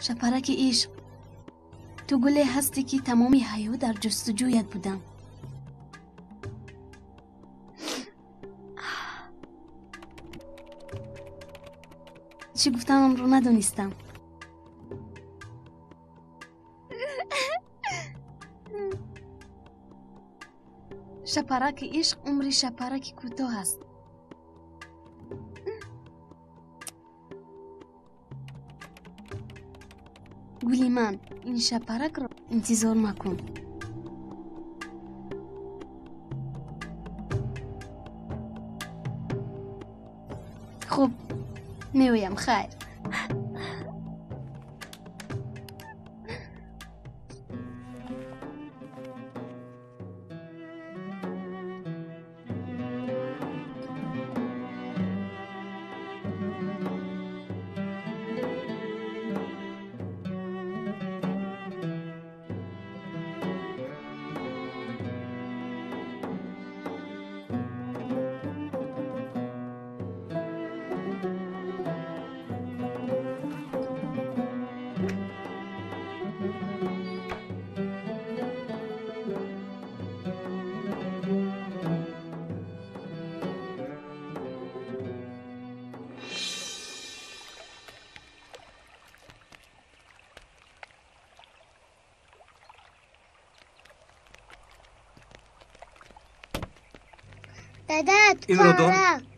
شپرک عشق، تو گلی هستی که تمامی حیات در جستجویت بودم. چی گفتم رو ندونستم. شپرک عشق عمر شپرک کوتاه است. گلی من، این شپرک رو انتظار مکن. خب میویم. خیر. دادت این رو دار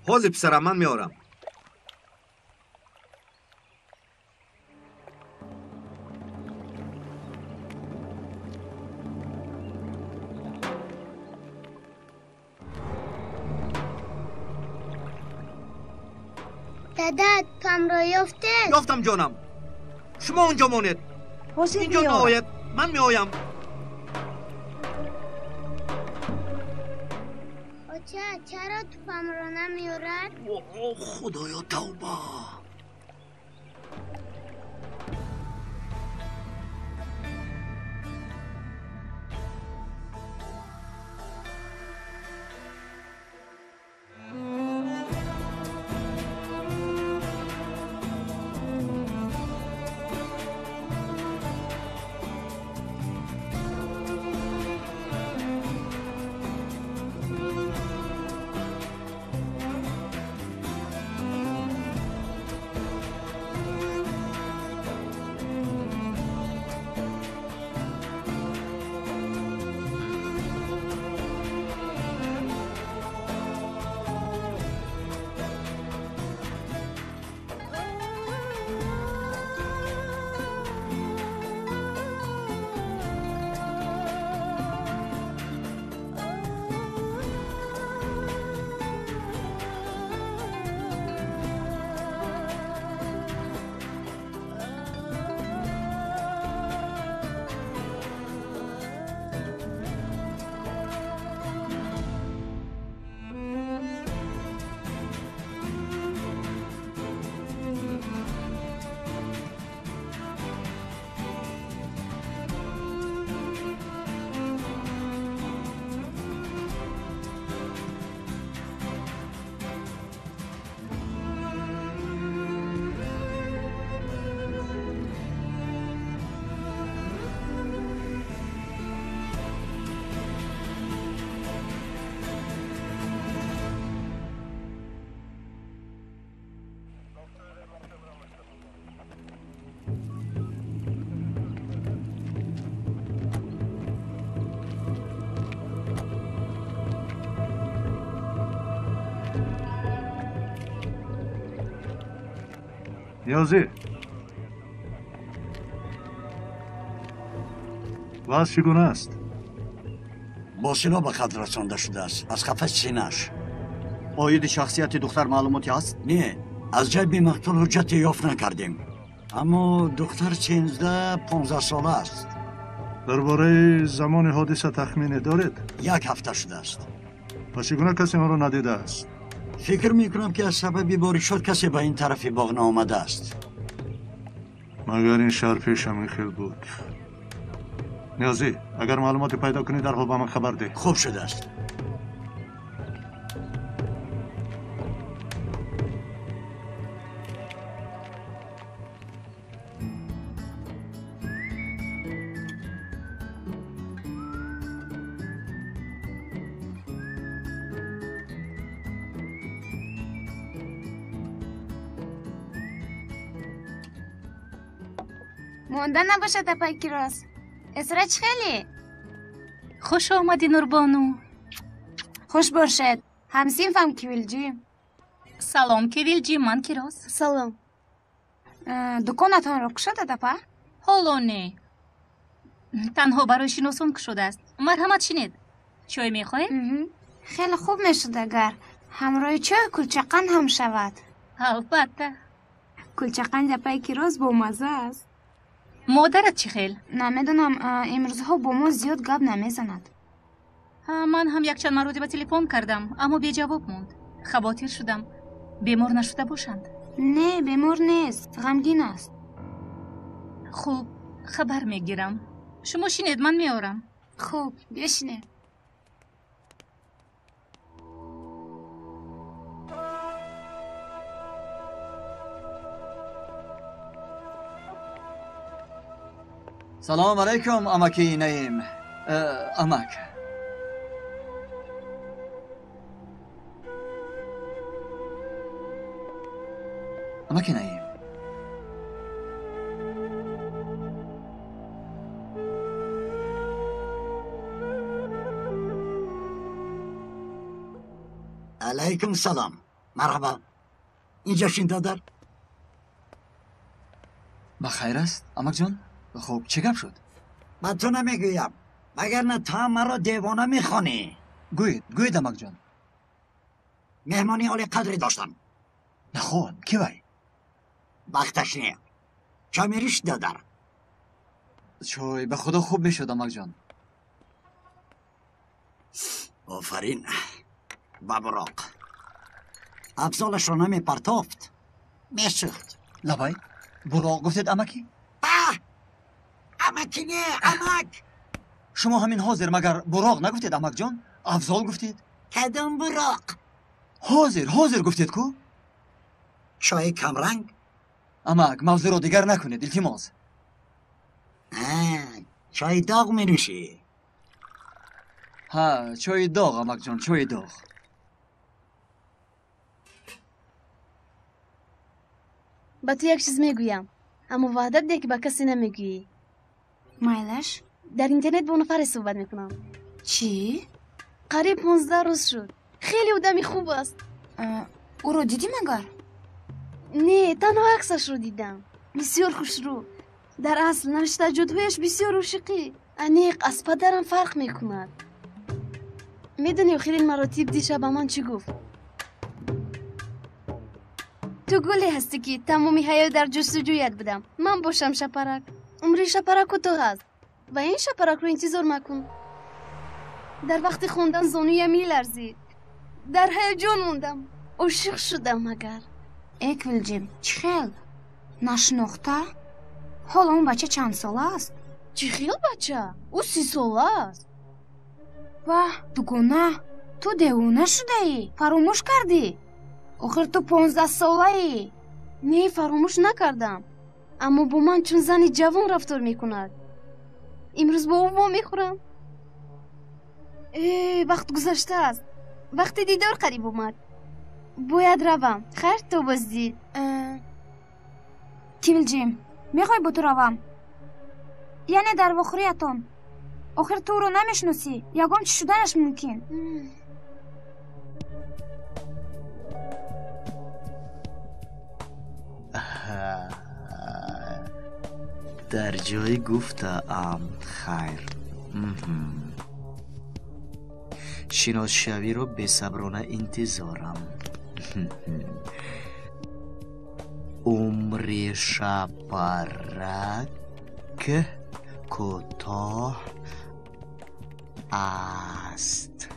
حاضر پسرم من میارم. دادت پام را یافته؟ یافتم جانم. شما اونجا مانید. اینجا نهایت من میآیم. چرا تو پام را نمیارد؟ خدایا توبه. نیازی وضع چگونه است؟ با سلاح به خط رسانده شده است. از قفس سینه‌اش. آید شخصیت دختر معلوماتی هست؟ نه، از جیب مقتول حجت یافت نکردیم، اما دختر 15 ساله است. درباره زمان حادثه تخمین دارید؟ 1 هفته شده است. پس چگونه کسی آن را ندیده است؟ فکر میکنم که از سبب باری شد کسی به این طرف باغ نآمده است. مگر این شهر پیشم این خیل بود. نیازی اگر معلومات پیدا کنی درحال به من خبر ده. خوب شده است. مانده نباشه پای کراس. اسرچ خیلی خوش آمدی نوربانو. خوش باشد. همسینفم کیویلجیم. سلام کیویلجی، من کراس. سلام. دکانتان رو کشده دپا؟ حالا نه، تنها برای شناسان کشده است. مرحمت شنید. چای میخواهید؟ خیلی خوب میشد اگر همراه چای کلچقند هم شود. البته. کلچقند پای کراس با مزه است. مادرت چی خیل؟ نمیدونم، امروزها با ما زیاد گپ نمیزند. من هم یک چند مرتبه تلفن کردم اما بی جواب موند. خباتیر شدم بیمار نشده باشند. نه بیمار نیست، غمگین است. خوب، خبر میگیرم. شما شینید، من میارم. خوب، بشینه. سلام علیکم امکی نعیم. امک امکی نعیم. علیکم سلام. مرحبا. اینجا شین دادر؟ بخیر است امک جان؟ خب چه گپ شد؟ من تو نمیگویم مگر نه تا مرا دیوانه میخوانی. گوید امک جان. مهمانی عالی قدری داشتم. نخون کی وای؟ وقتش نیم. چای میریش دادر؟ چای به خدا خوب میشد امک جان. آفرین. ببراق افضالش را نمی پرتافت میسوخت. لبای براق گفتید امکی؟ امکی نه، امک. شما همین حاضر مگر براق نگفتید امک جان؟ افضال گفتید؟ کدام براق؟ حاضر گفتید کو؟ چای کمرنگ؟ امک موضوع را دیگر نکنید التماس. چای داغ می نوشی؟ ها، چای داغ امک جان، چای داغ. با تو یک چیز میگویم اما وعدت ده که با کسی نمیگویی. مایلش؟ در اینترنت با نفر صحبت میکنم. چی؟ قریب 15 روز شد. خیلی آدمی خوب است. او رو دیدی مگر؟ نه، تنها عکسش رو دیدم. بسیار خوش رو. در اصل نوشته جدویش بسیار عاشقی. انیق از پدرم فرق میکند. میدونی آخرین مراتب دیشب به من چی گفت؟ تو گلی هستی که تمامی حیات در جستجویت بودم. من باشم شپرک. عمری شپرک و تو هست و این شپرک رو انتظار مکن. در وقت خوندن زانویم میلرزید. در هیجان موندم. عاشق شدم مگر. اکویلجیم چی خیل؟ نشناخته؟ حالا اون بچه چند ساله است؟ چی خیل بچه؟ او 30 ساله است. واه دوگونه تو دیوانه شده ای؟ فراموش کردی؟ آخر تو 15 ساله ای؟ نه فراموش نکردم اما با من چون زنی جوان رفتار میکند. امروز با او وا میخورم. وقت گذشته است. وقت دیدار قریب اومد. باید روم. خیر تو بازدید. کیویلجیم میخوای با تو روم؟ یعنی در واخوریتان آخر تو رو نمیشناسی. یگام چی شدنش ممکن؟ در جای گفتم خیر. شناس شوی رو به صبرانه انتظارم. عمر شپرک کوتاه است.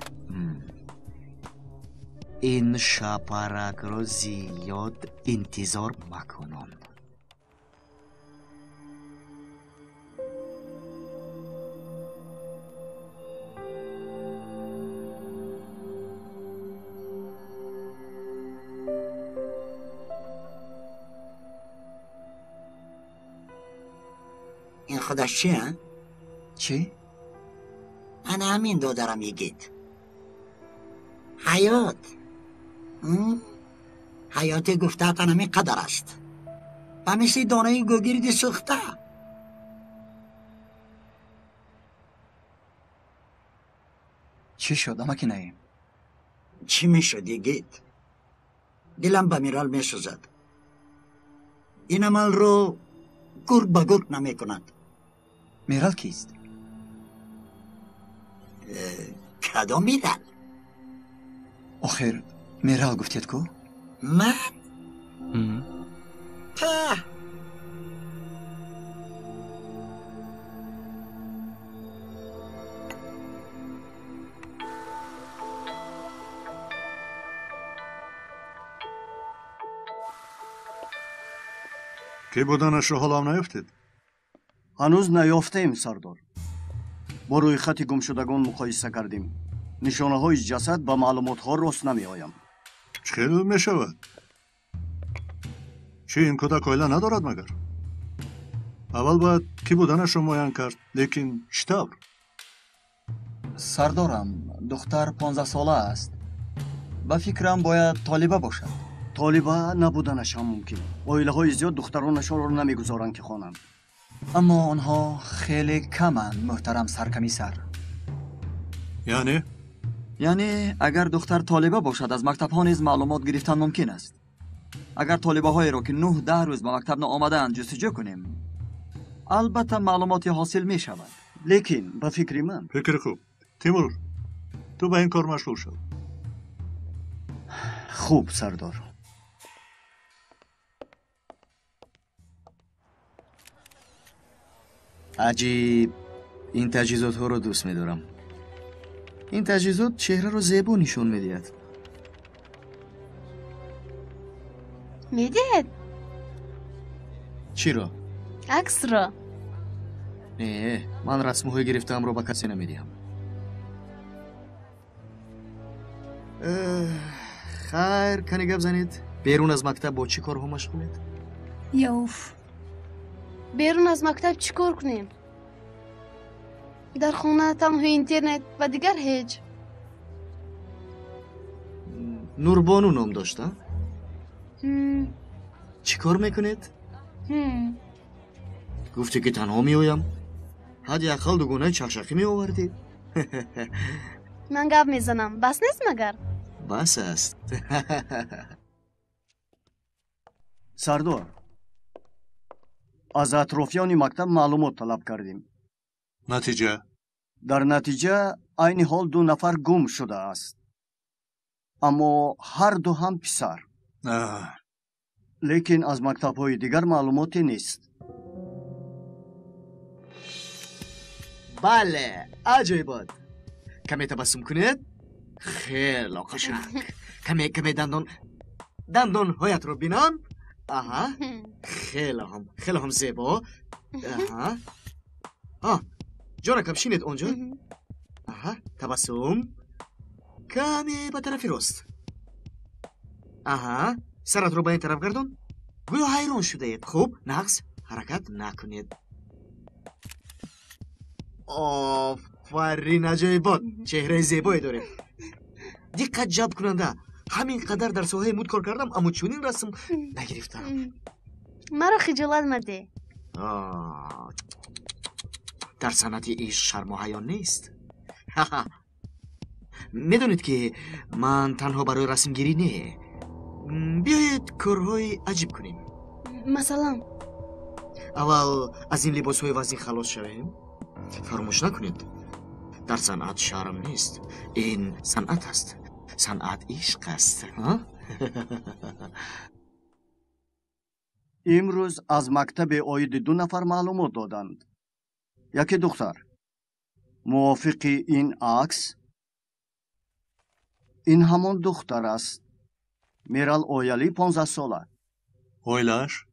این شپرک رو زیاد انتظار مکنند. این خودش چیه؟ چی؟ انا همین دو دارم میگید. حیات حیات گفته تنمی قدر است و مثل دانه گوگیرد سوخته چی شد اما که نیم؟ چی میشه دیگید؟ دلم به میرال میسوزد. این عمل رو گرگ به گرگ نمی کند. میرال کیست؟ کدام میرال؟ آخر میرال گفتید کو؟ من؟ که بودنش رو حال هم نیفتید؟ هنوز نیافتیم سردار. با روی خط گم شدگان مقایسه کردیم. نشانه های جسد با معلومات ها راست نمی آیم. چخیل می شود؟ چی این کودک اویله ندارد مگر؟ اول باید کی بودنش رو معین کرد، لیکن چطور؟ سردارم دختر 15 ساله است. با فکرم باید طالبه باشد. طالبه نبودنش هم ممکن. اویله های زیاد دخترانشان رو نمیگذارند که خوانند. اما آنها خیلی کمند محترم سرکمیسر. یعنی اگر دختر طالبه باشد از مکتب ها نیز معلومات گرفتن ممکن است. اگر طالبه هایی را که 9-10 روز به مکتب آمدند جستجو کنیم البته معلوماتی حاصل می شود. لیکن به فکر من فکر خوب. تیمور تو به این کار مشغول شد. خوب سردار. عجیب. این تجهیزات ها رو دوست می‌دارم. این تجهیزات چهره رو زیبا نشون میدهد. میدهد؟ چی را؟ عکس را. نه من رسم‌های گرفتم رو به کسی نمیدهم. خیر کنی گپ زنید. بیرون از مکتب با چی کارها مشغولید؟ یوف. بیرون از مکتب چی کار کنیم؟ در خونه تنها اینترنت و دیگر هیچ. نوربانو نام داشتم؟ چی کار میکنید؟ گفتی که تنها میایم؟ حد یخل دوگونه چخشخی می آوردی؟ من گپ میزنم. بس نیست مگر؟ بس است. سردار از اطرافیان مکتب معلومات طلب کردیم. نتیجه؟ در نتیجه عین حال 2 نفر گم شده است. اما هر دو هم پسر. لیکن از مکتب های دیگر معلوماتی نیست. بله عجیبات. کمی تبسم کنید. خیلی قشنگ. کمی دندان هایت رو بینم. آها خیلی هم زیبا. جانکم شینید اونجا. تبسم کمی به طرف راست. سرت رو به این طرف گردون. گویا حیران شده اید. خوب نقص حرکت نکنید. آفرین عجیبات. چهره زیبایی داره. دقت جلب کننده. همین قدر در ساحه مود کار کردم اما چونین رسم نگرفتم. مرا خجالت مده. در صنعت ایش شرم و حیا نیست. میدونید که من تنها برای رسم گیری نه. بیایید کارهای عجیب کنیم. مثلا اول از این لباس های وزین خلاص شویم. فراموش نکنید در صنعت شرم نیست. این صنعت است. صنعت عشق است. امروز از مکتب عاید 2 نفر معلومات دادند. یکی دختر. موافق این عکس؟ این همان دختر است. میرال اویلی 15 ساله. اویلش؟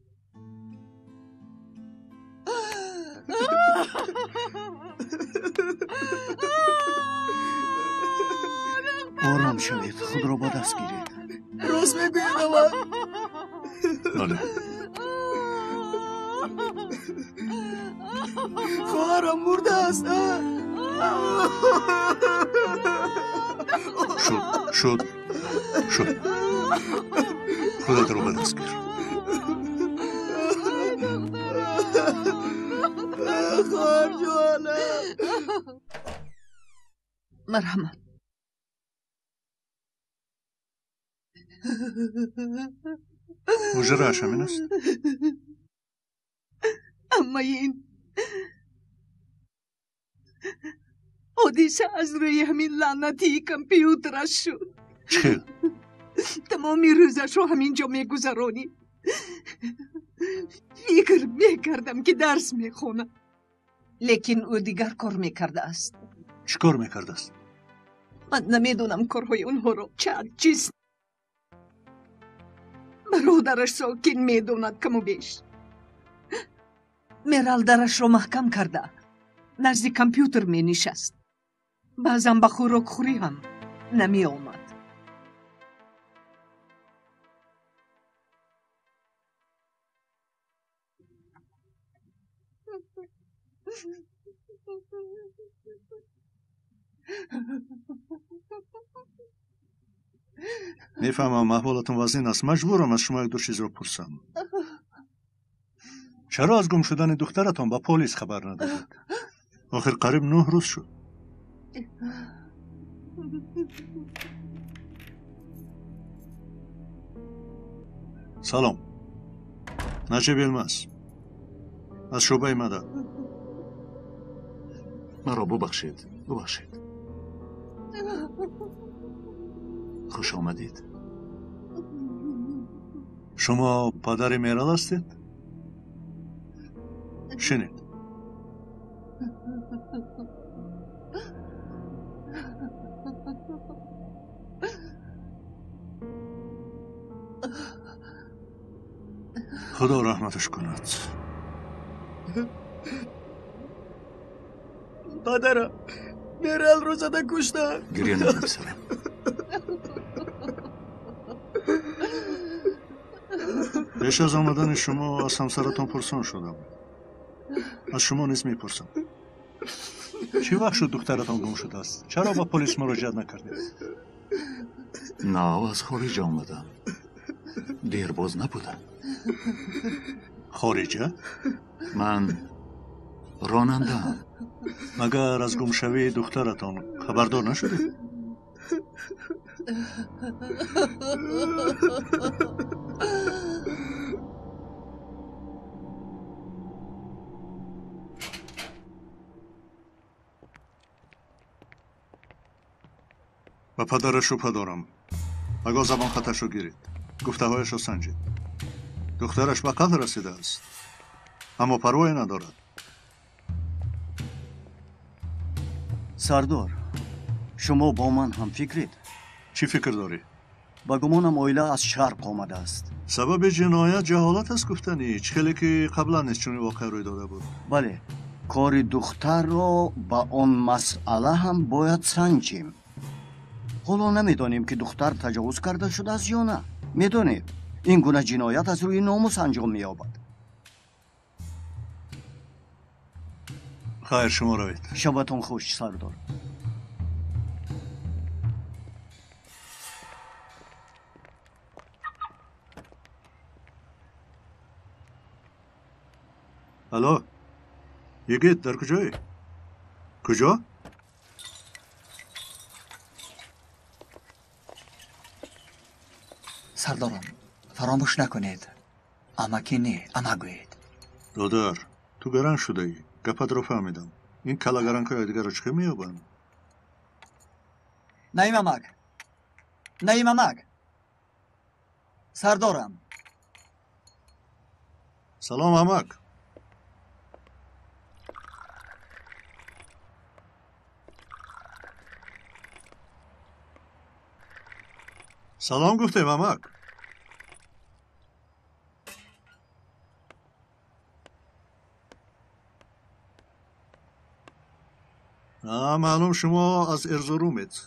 آرام شوید. خود را با دست گیرید. راست میگوید اما. بله. خواهرم مرده است. شد خودت رو به دست گیر. خواهر جوانم. مرحمت. حجره‌اش همین است. اما این حادثه از روی همین لعنتی کامپیوترش شد. چه؟ تمامی روزش رو همینجا میگذرانی. فکر میکردم که درس میخونه، لیکن او دیگر کار میکرده است. چی کار میکرده است؟ من نمیدونم کارهای اونها رو چیست. برادرش ساکن میدوند کم و بیش. میرال درش رو محکم کرده، نزد کامپیوتر می نشست. بعضم به خوراک خوری هم نمی آمد. میفهمم احوالتون وزین است. مجبورم از شما یک دو چیز رو پرسم. چرا از گم شدن دخترتان با پلیس خبر ندادید؟ آخر قریب 9 روز شد. سلام، نجیب یلمز از شعبه مدد. مرا ببخشید. خوش آمدید. شما پدر میرال هستید؟ شنید. خدا رحمتش کند. پدرم میرال رو زده کشتن. گریه نکن پسرم. پیش از آمدن شما از همسرتان پرسان شدم. از شما نیز میپرسم. چی وقت شد دخترتان گم شده است؟ چرا با پلیس مراجعه نکردید؟ نه، از خارج آمدم. دیر باز نبودم. خارجه؟ من راننده‌ام. مگر از گمشوی دخترتان خبردار نشدید؟ و پدرش رو پدرم. اگه زبان خطش رو گیرید، گفته هایش رو سنجید. دخترش به قتل رسیده است، اما پروایی ندارد. سردار، شما با من هم فکرید؟ چی فکر داری؟ با گمانم اویله از شرق آمده است. سبب جنایت جهالت است گفتنی. خیلی که قبلا نیست چون واقع روی داده بود. بله، کار دختر رو با اون مسئله هم باید سنجیم. حالا نمیدانیم که دختر تجاوز کرده شده است یا نه. میدونیم این گونه جنایت از روی ناموس انجام می‌یابد. خیر، شما روید. شبتون خوش سردار. الو یگید، در کجایی؟ کجا؟ سردارم فراموش نکنید. اما که نه، اما گوید. دادر، تو گران شده ای. گپت رو فهمیدم. این کلاگرانکای دیگر رو چه میابن؟ نایممک سردارم. سلام امک. سلام گفتم امک. معلوم شما از ارزرومید.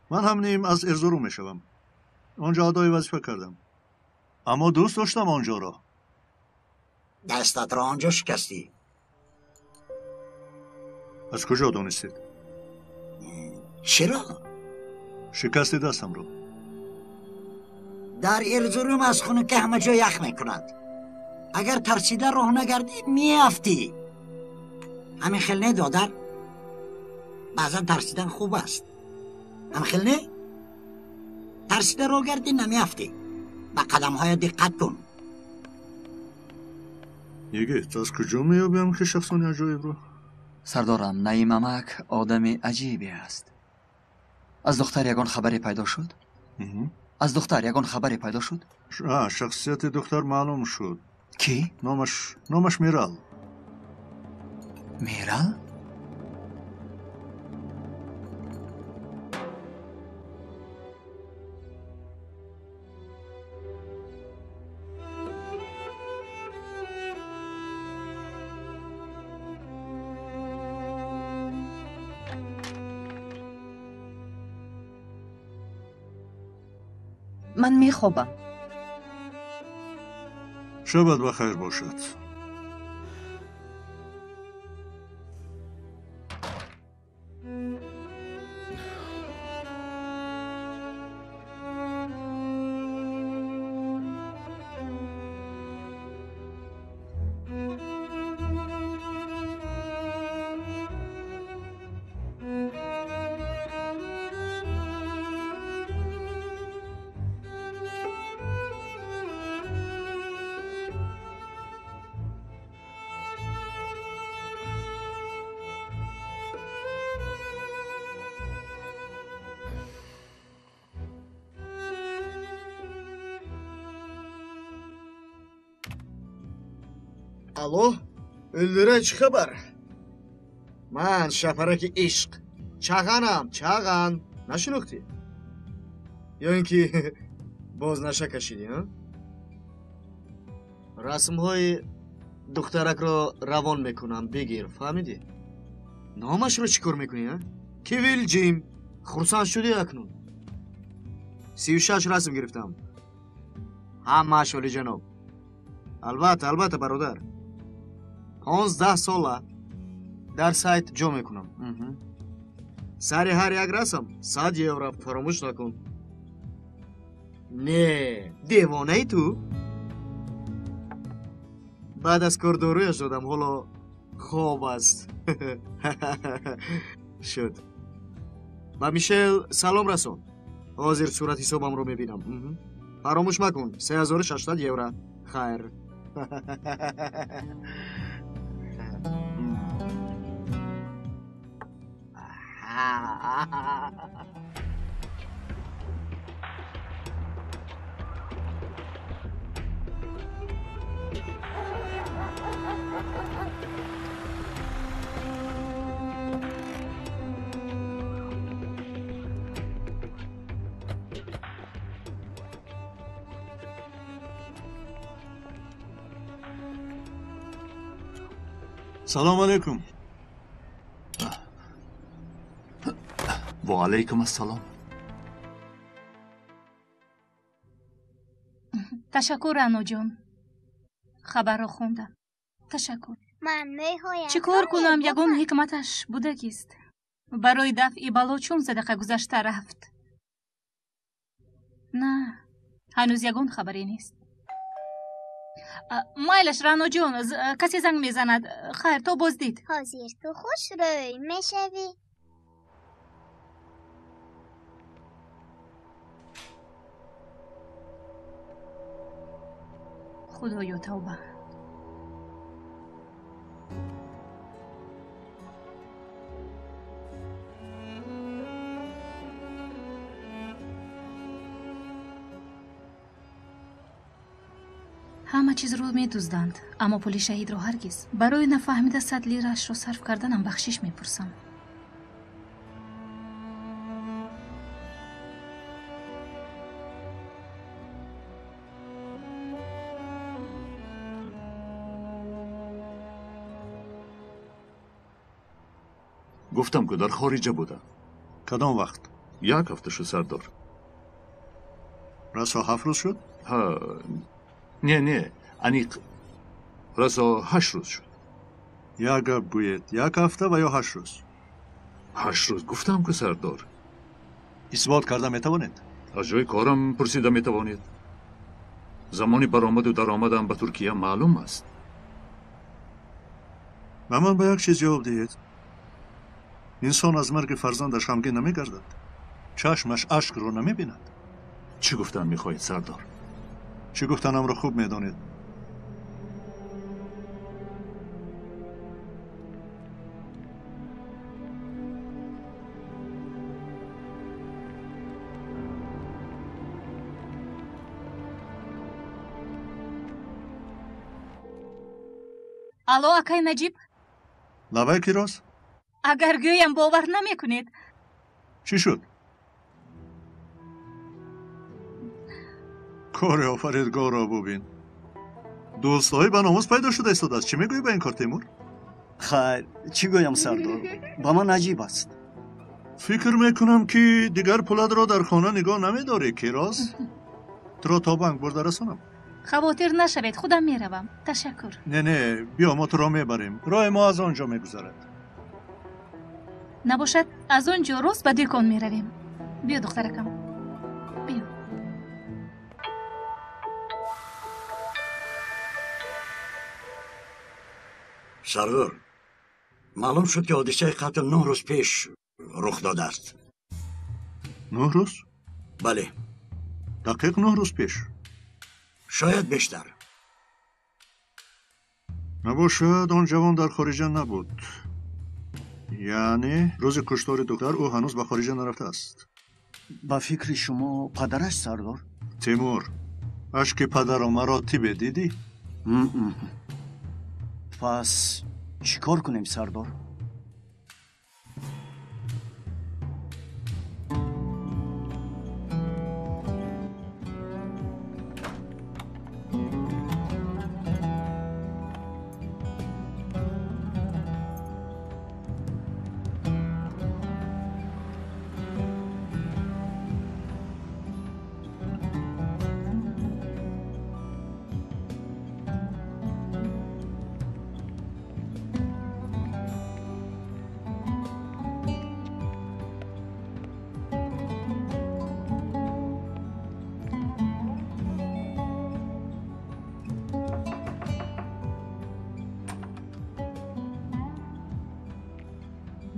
من هم نیم از ارزروم میشوم. آنجا ادای وظیفه کردم، اما دوست داشتم آنجا را. دستت را آنجا شکستی؟ از کجا دانستید؟ چرا؟ شکستی دستم رو. در ارزروم از خونه که همه جا یخ میکند. اگر ترسیده راه نگردی میافتی. همین خیل نه دادر؟ بعضا ترسیدن خوب است. همین خیل نه؟ ترسیده رو گردی نمیافتی. به قدم های دقت کن. یگیت از کجا میابیم که شخصانی عجایب رو؟ سردارم نعیم امک آدم عجیبی است. از دختر یگان خبری پیدا شد؟ از دختر یگان خبری پیدا شد؟ شخصیت دختر معلوم شد. کی؟ نامش میرال. میرال؟ من میخوابم. شبت بخیر باشد. Alo, Öldüre çi xabar? Man şaparaki ishq. Chag'anam, chag'an. Nashunukti? Yoki boz nasha kashidi, ha? Rasmhoyi духтаракро равон мекунам, бигир, фаҳмидӣ? Номашро чӣ кор мекунӣ, а? Кивил ҷим, хурсанд шудӣ акнун. 36 расм гирифтам. Ҳамааш олиҷаноб. Албатта, бародар. 15 сола дар сайт ҷо мекунам. Сари ҳар як расм 100 евро, фаромӯш накун. Не, девонаи ту? بعد از کار دارویش دادم، حالا خواب است. شد. با میشل سلام رسون. حاضر صورت حسابم رو میبینم. فراموش مکن 3600 یورو. خیر. سلام علیکم. و علیکم السلام. تشکر رانو جان. خبر رو خوندم. تشکر. من میخوایم چی کار کنم؟ یگان حکمتش بودکیست. برای دفع بلا چون صدقه گذشته رفت. نه، هنوز یگان خبری نیست. مایلش رانو جون، کسی زنگ میزند. خیر، تو بازدید. حاضر تو خوش روی میشوی. خدایا توبه. همه چیز رو می دزدند، اما پول شهید رو هرگز. برای نفهمیده 100 لیرش رو صرف کردنم بخشش می پرسم. گفتم که در خارجه بوده. کدام وقت؟ 1 هفته شد سردار. راسا 7 روز شد؟ ها نه انیق راسا 8 روز شد. یا گپ گوید 1 هفته و یا 8 روز؟ 8 روز گفتم که سردار. اثبات کرده میتوانید؟ از جای کارم پرسیده میتوانید. زمانی برآمد و درآمدم به ترکیه معلوم است. و من به یک چیز جواب دهید. انسان از مرگ فرزندش غمگین نمیگردد. چشمش اشک رو نمیبیند. چی گفتن میخواهید سردار؟ چی گفتنم رو خوب میدانید. алло акай наҷиб лабай кирос агар гӯям бовар намекунед چی شد؟ کار آفریدگار را ببین. دوستایی به ناموس پیدا شده است. چی میگویی به این کار تیمور؟ خیر چی گویم سردار؟ با من عجیب است. فکر میکنم که دیگر پولاد را در خانه نگاه نمیداری کیراز. تو را تا بانک برده رسانم. خاطر نشوید خودم میروم. تشکر. نه بیا ما تو را میبریم. راه ما از آنجا میگذرد. نباشد از آنجا راست به دکان میرویم. بیا دخترکم. بیا. سردار معلوم شد که حادثه قتل 9 روز پیش رخ داده است. 9 روز؟ بله. دقیق 9 روز پیش. شاید بیشتر. نباشد آن جوان در خارجه نبود. یعنی روز کشتار دختر او هنوز به خارجه نرفته است. با فکر شما پدرش سردار؟ تیمور اشک پدر و مراتب دیدی؟ پس چیکار کنیم سردار؟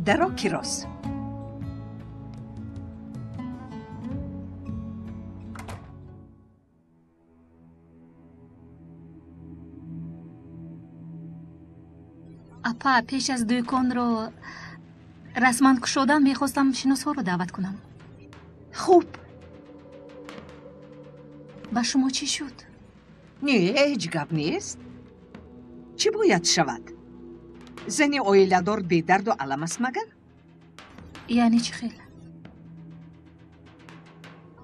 درا کیراس اپا پیش از دکان رو رسما کشودم میخواستم شناسا رو دعوت کنم. خوب. با شما چی شد؟ نه هیچ گپ نیست. چی باید شود؟ زنی اویلادور بی درد و علم است مگر؟ یعنی چی خیلی؟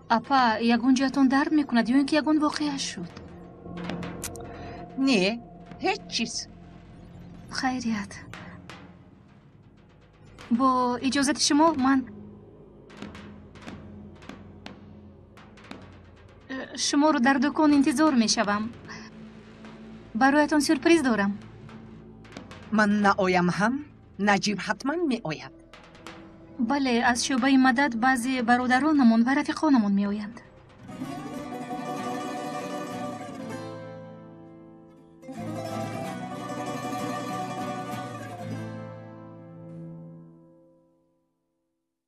اپا یگون جاتون درد میکند یا اینکه یگون واقعه شد؟ نه هیچ چیز. خیریت. با اجازت شما من شما رو در دکان انتظار میشوم. برایتان سورپریز دارم. من نایم هم نجیب حتما می آید. بله از شعبه مدد بعضی برادرانمون و رفیقانمون می آیند.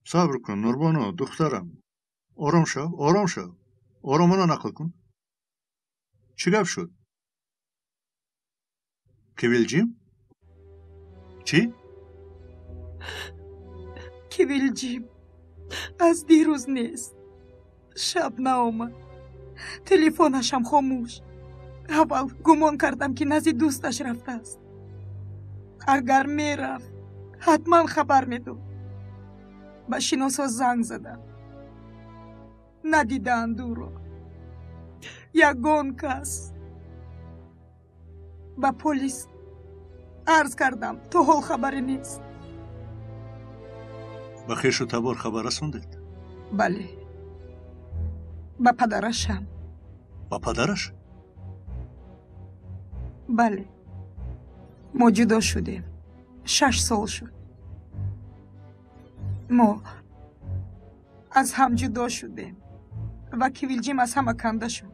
صبر کن نوربانو دخترم. آرام شو. آرامانو نقل کن. چی گپ شد؟ کویلجیم؟ چی؟ کویلجیم از دیروز نیست. شب نآمد. تلفنش هم خاموش. اول گمان کردم که نزد دوستش رفته است. اگر میرفت حتما خبر میداد. به شناسا زنگ زدم. ندیدند او را. یگان کس. به پلیس عرض کردم تو حال خبری نیست. به خویش و تبار خبر رسوندید؟ بله. به پدرش هم. با پدرش؟ بله. ما جدا شدیم. 6 سال شد. ما از هم جدا شدیم و کویلجیم از همه کنده شد.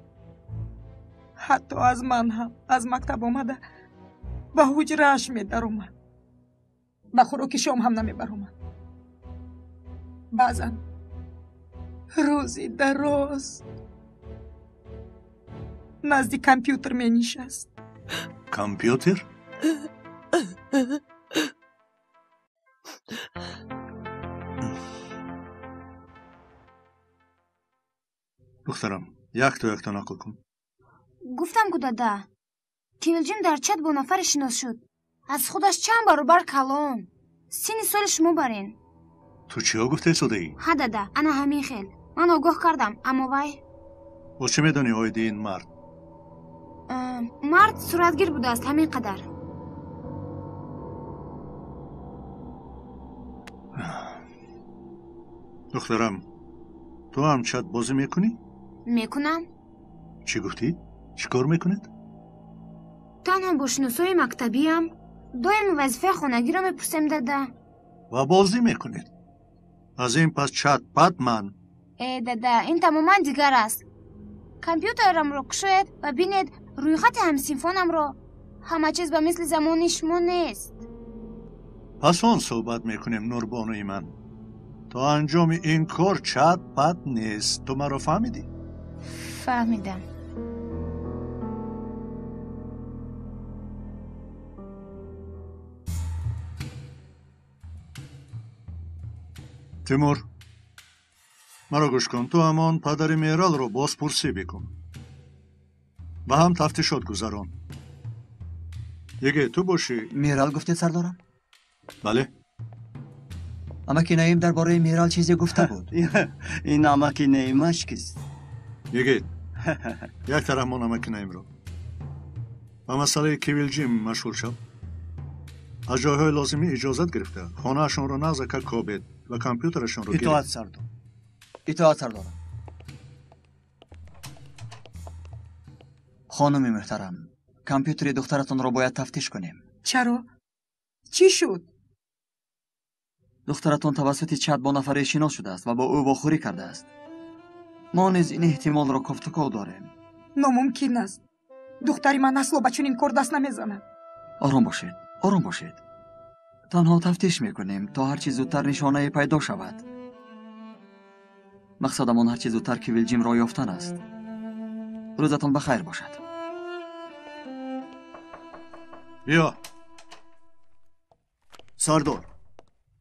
حتی از من هم از مکتب آمده به حجره‌اش می در اومد. به خوراک شام هم نمی بر اومد. بعضا روزی دراز назди компьютер менишаст. компьютер? دخترم یک تا یک تا نقل کن. گفتم که دادا کیولجیم در چت با نفر شناس شد. از خودش چند برابر کلان. سینی سال شما برین. تو چیا گفته شده ای؟ ها دادا انا همین خیل. من آگاه کردم اما وای و چه میدونی آیدی این مرد؟ مرد صورتگیر بوده است همین قدر. دخترم تو هم چت بازی میکنی؟ میکنم. چی گفتی؟ چی کار میکنید؟ تنها با شناسای مکتبی هم دایم وظیفه خانگی را میپرسیم دادا. و بازی میکنید؟ از این پس چت پد من؟ ای دادا این تماما دیگر است. کامپیوترم رو کشید و بینید روی خط همسینفونم رو. همه چیز به مثل زمان شما نیست. پس آن صحبت میکنیم نوربانوی من. تا انجام این کار چت پد نیست. تو مرا فهمیدی؟ فهمیدم. تیمور مرا گوش کن. تو همان پدر میرال رو بازپرسی بکن و هم تفتیشات گذران. یکی تو باشی. میرال گفته سردارم؟ بله. امکی نعیم درباره میرال چیزی گفته بود. این امکی نعیمش کیست؟ یکی یک طرح من امکی نعیم رو و مسئله کیویلجیم مشغول شد. از جایهای لازمی اجازت گرفته. خانه اشون رو نزد که کابت و کامپیوترشون رو اطاعت سردار. اطاعت سردارم. خانم محترم کامپیوتر دخترتون رو باید تفتیش کنیم. چرا؟ چی شد؟ دخترتون توسط چت با نفر شناس شده است و با او باخوری کرده است. ما نیز این احتمال را کفتکو داریم. ناممکن است. دختری من اصلا با چنین کار دست نمیزند. آرام باشید. آرام باشید. تنها تفتیش میکنیم تا هرچی زودتر نشانه پیدا شود. مقصدمان هرچی زودتر کیویلجیم را یافتن است. روزتان بخیر باشد. بیا. سردار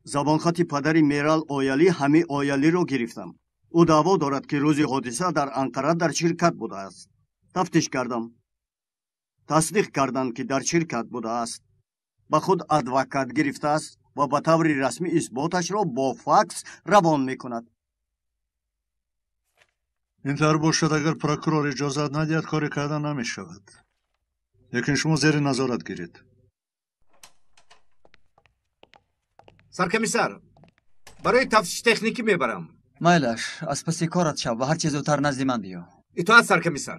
زبان خطی پدری میرال اویالی همه اویالی رو گرفتم. او دعوا دارد که روز حادثه در انقره در شرکت بوده است. تفتیش کردم. تصدیق کردند که در شرکت بوده است. با خود ادوکات گرفته است و به طور رسمی اثباتش را با فاکس روان میکند. اینطور باشد اگر پروکورور اجازت ندهد کاری کردن نمیشود. لیکن شما زیر نظارت گیرید. سرکمیسر برای تفتیش تکنیکی میبرم. مایلش از پسی کارت شو و هر چیز زودتر نزد من بیا. اطاعت سرکمیسر.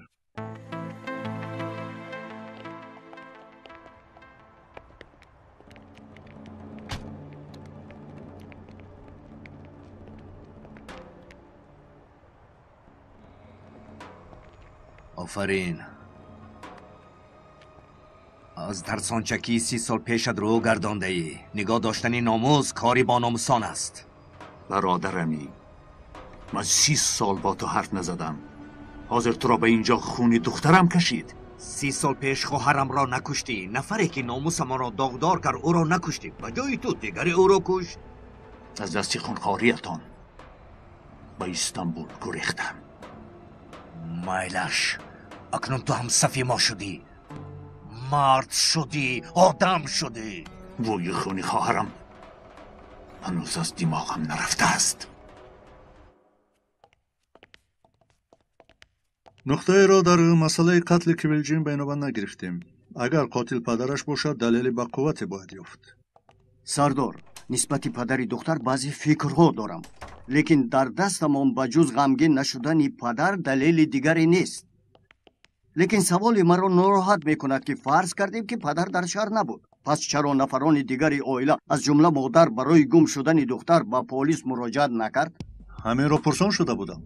آفرین. از ترسانچکی 30 سال پیشت رو گردانده ای. نگاه داشتنی ناموس کاری با ناموسان است. برادرمی من 30 سال با تو حرف نزدم. حاضر تو را به اینجا خونی دخترم کشید. 30 سال پیش خواهرم را نکشتی. نفری که ناموس ما را داغدار کرد او را نکشتی. به جای تو دیگری او را کشت. از دست خونخواریتان به استانبول گریختم. مایلش اکنون تو هم صفی ما شدی. مرد شدی. آدم شدی. بوی خونی خواهرم هنوز از دماغم نرفته است. نقطه را در مسئله قتل کیویلجیم بینابند نگرفتیم. اگر قاتل پدرش باشد دلیلی با قوت باید یافت. سردار نسبت پدری دختر بعضی فکرها دارم. لیکن در دستمان با جز غمگین نشدن پدر دلیل دیگری نیست. لیکن سوال مرا ناراحت میکند که فرض کردیم که پدر در شهر نبود. پس چرا نفران دیگری عائله از جمله مادر برای گم شدن دختر با پلیس مراجعت نکرد؟ همین را پرسان شده بودم.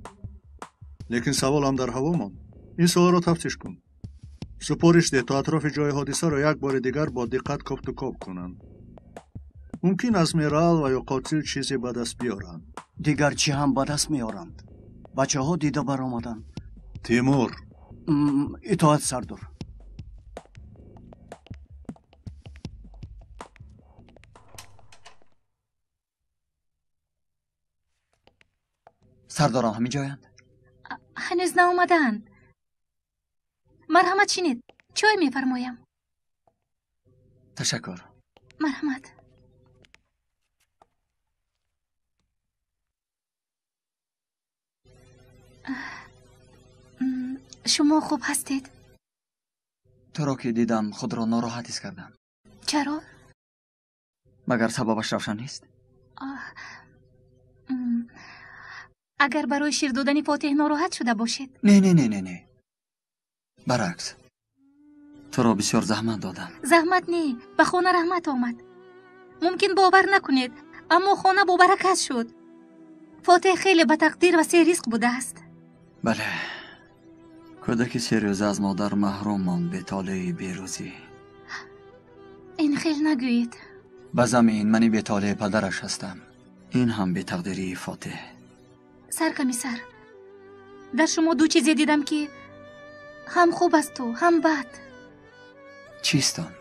لیکن سوال هم در هوا ماند. این سوال را تفتیش کن. سپارش ده تا اطراف جای حادثه را یک بار دیگر با دقت کاپ و کاپ کنند. ممکن از میرال و یا قاتل چیزی به دست بیارند. دیگر چی هم به دست میارند؟ بچه ها دیده برآمدند. تیمور اطاعت سردار. سردارم همین جایند؟ هنوز ناومدند. مرحمت شینید. چای میفرمایم. تشکر. مرحمت. شما خوب هستید؟ تو را که دیدم خود را ناراحت حس کردم. چرا؟ مگر سببش روشن نیست؟ اگر برای شیر دادن فاتح ناراحت شده باشید. نه. برعکس. تو را بسیار زحمت دادم. زحمت نه، به خانه رحمت آمد. ممکن باور نکنید اما خانه با برکت شد. فاتح خیلی به تقدیر و سه رزق بوده است. بله. کودکی 3 روزه از مادر محروم ماند به طالع بیروزی. این خیلی نگویید. به زمین منی به طالع پدرش هستم. این هم به تقدیری فاتح. سرکمیسر، در شما 2 چیزی دیدم که هم خوب است و هم بد. چیست آن؟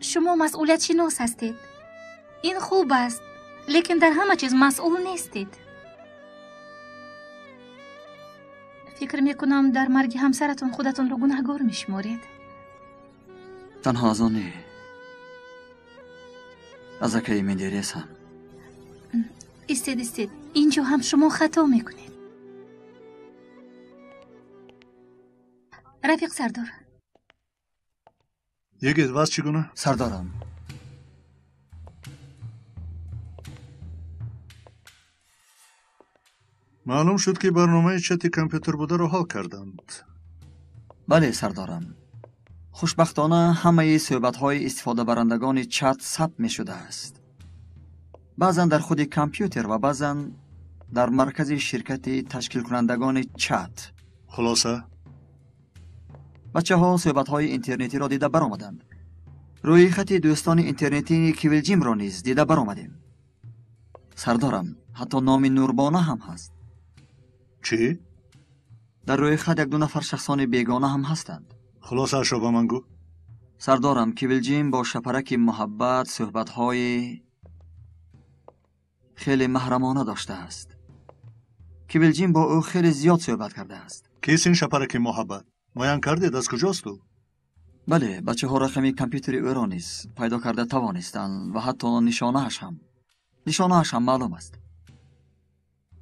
شما مسئولیت شناس هستید. این خوب است، لیکن در همه چیز مسئول نیستید. فکر میکنم در مرگ همسرتون خودتون رو گناهگار میشمارید. تنها از آن نه. از اکی می‌دریسم. استید. اینجا هم شما خطا میکنید. رفیق سردار. یگید واس چگونه؟ سردارم. معلوم شد که برنامه چت کامپیوتر بوده رو حل کردند. بله سردارم. خوشبختانه همه صحبت‌های استفاده برندگان چت ثبت می‌شده است. بعضا در خود کامپیوتر و بعضا در مرکز شرکت تشکیل کنندگان چت. خلاصه بچه ها صحبت های اینترنتی را دیده برآمدند. روی خط دوستان اینترنتی کیولجیم را نیز دیده برآمدیم. سردارم، حتی نام نوربانه هم هست. چی؟ در روی خط 1-2 نفر شخصان بیگانه هم هستند. خلاصه اشو با من گو. سردارم، کیولجیم با شپرک محبت صحبت های خیلی محرمانه داشته است. کیولجیم با او خیلی زیاد صحبت کرده است. کیست این شپرک محبت؟ مایان کردید از کجاست او؟ بله، بچه ها رقم کامپیوتر او را نیز پیدا کرده توانستند و حتی نشانه‌اش هم معلوم است.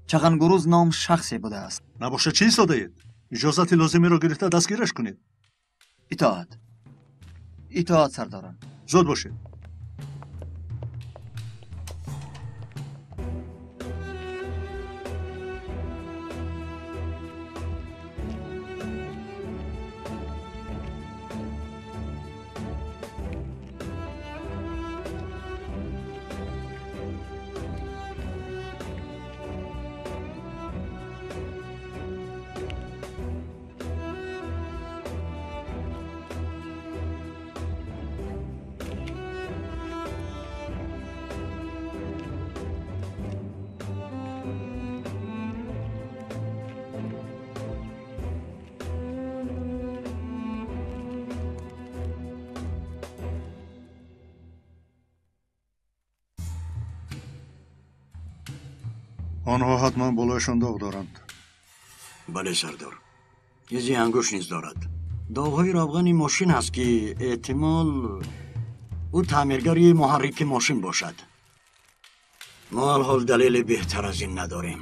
چغنگروز نام شخصی بوده است. نباشه چی ساده اید؟ اجازت لازمی را گرفته دستگیرش کنید. اطاعت سردارم. زود باشید. آنها حتما بالایشان داغ دارند. بله سردار. یزی انگوش نیز دارد. داغ‌های روغن ماشین است که احتمال او تعمیرگری محرک ماشین باشد. ما الحال دلیل بهتر از این نداریم.